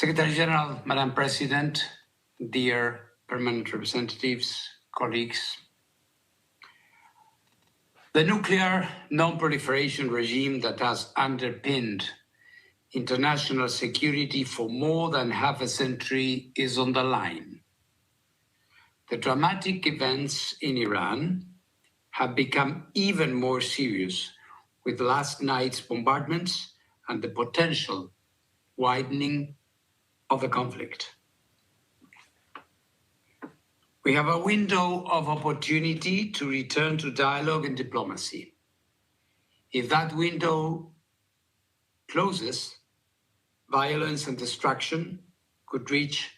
Secretary General, Madam President, dear permanent representatives, colleagues, the nuclear non-proliferation regime that has underpinned international security for more than half a century is on the line. The dramatic events in Iran have become even more serious with last night's bombardments and the potential widening of the conflict. We have a window of opportunity to return to dialogue and diplomacy. If that window closes, violence and destruction could reach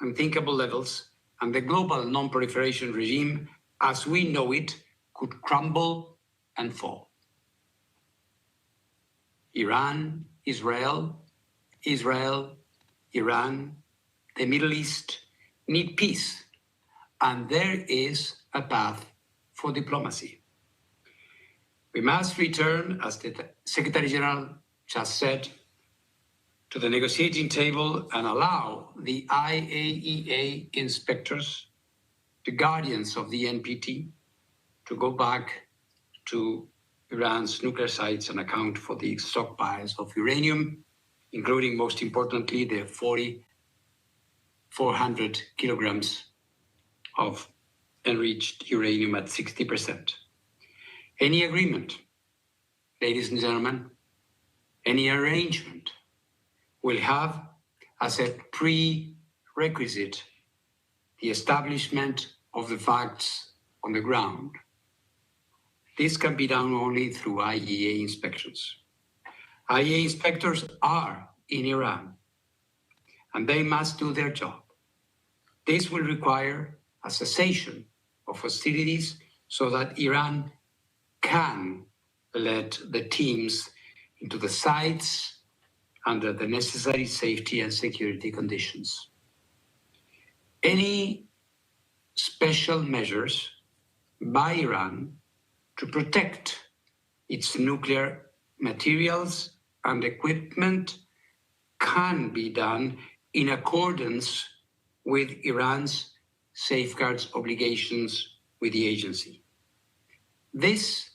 unthinkable levels, and the global non-proliferation regime, as we know it, could crumble and fall. Iran, Israel, Iran, the Middle East need peace, and there is a path for diplomacy. We must return, as the Secretary General just said, to the negotiating table and allow the IAEA inspectors, the guardians of the NPT, to go back to Iran's nuclear sites and account for the stockpiles of uranium, including, most importantly, the 400 kilograms of enriched uranium at 60%. Any agreement, ladies and gentlemen, any arrangement will have as a prerequisite the establishment of the facts on the ground. This can be done only through IAEA inspections. IAEA inspectors are in Iran, and they must do their job. This will require a cessation of hostilities so that Iran can let the teams into the sites under the necessary safety and security conditions. Any special measures by Iran to protect its nuclear materials and equipment can be done in accordance with Iran's safeguards obligations with the agency. This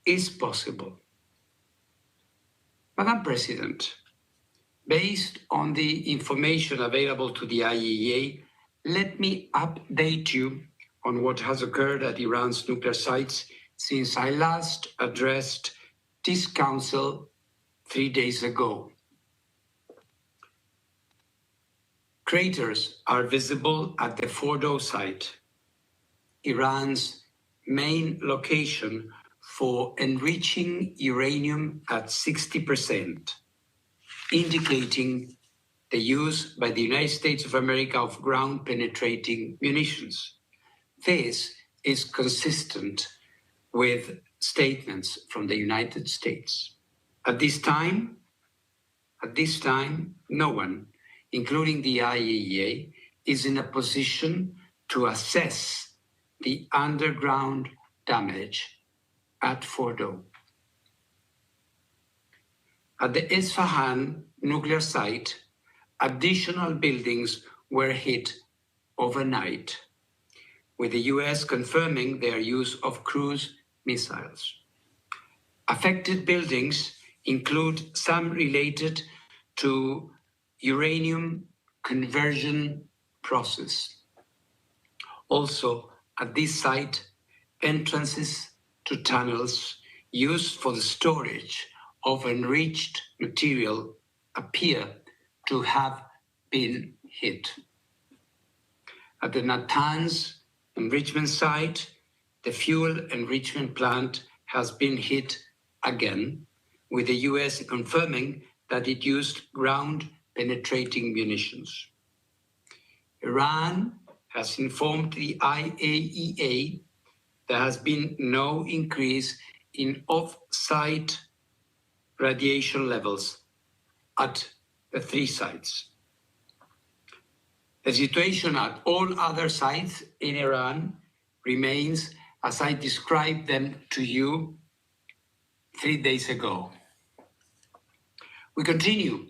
is possible. Madam President, based on the information available to the IAEA, let me update you on what has occurred at Iran's nuclear sites since I last addressed this Council 3 days ago. Craters are visible at the Fordow site, Iran's main location for enriching uranium at 60%, indicating the use by the United States of America of ground-penetrating munitions. This is consistent with statements from the United States. At this time, no one, including the IAEA, is in a position to assess the underground damage at Fordow. At the Esfahan nuclear site, additional buildings were hit overnight, with the US confirming their use of cruise missiles. Affected buildings include some related to uranium conversion process. Also, at this site, entrances to tunnels used for the storage of enriched material appear to have been hit. At the Natanz enrichment site, the fuel enrichment plant has been hit again, with the US confirming that it used ground-penetrating munitions. Iran has informed the IAEA there has been no increase in off-site radiation levels at the 3 sites. The situation at all other sites in Iran remains as I described them to you 3 days ago. We continue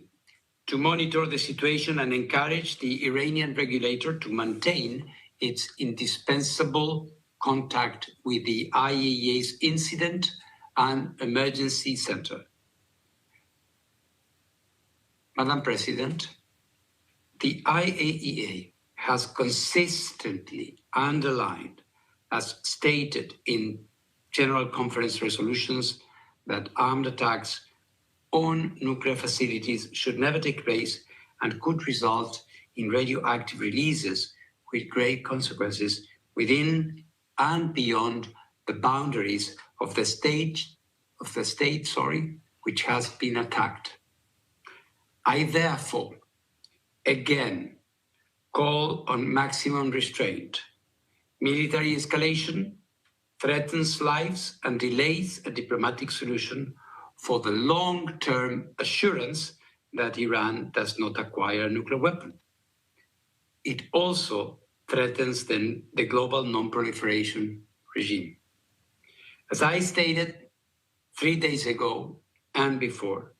to monitor the situation and encourage the Iranian regulator to maintain its indispensable contact with the IAEA's Incident and Emergency Center. Madam President, the IAEA has consistently underlined, as stated in General Conference resolutions, that armed attacks on nuclear facilities should never take place and could result in radioactive releases with grave consequences within and beyond the boundaries of the state, which has been attacked. I therefore again call on maximum restraint. Military escalation threatens lives and delays a diplomatic solution for the long-term assurance that Iran does not acquire a nuclear weapon. It also threatens the global non-proliferation regime. As I stated 3 days ago and before,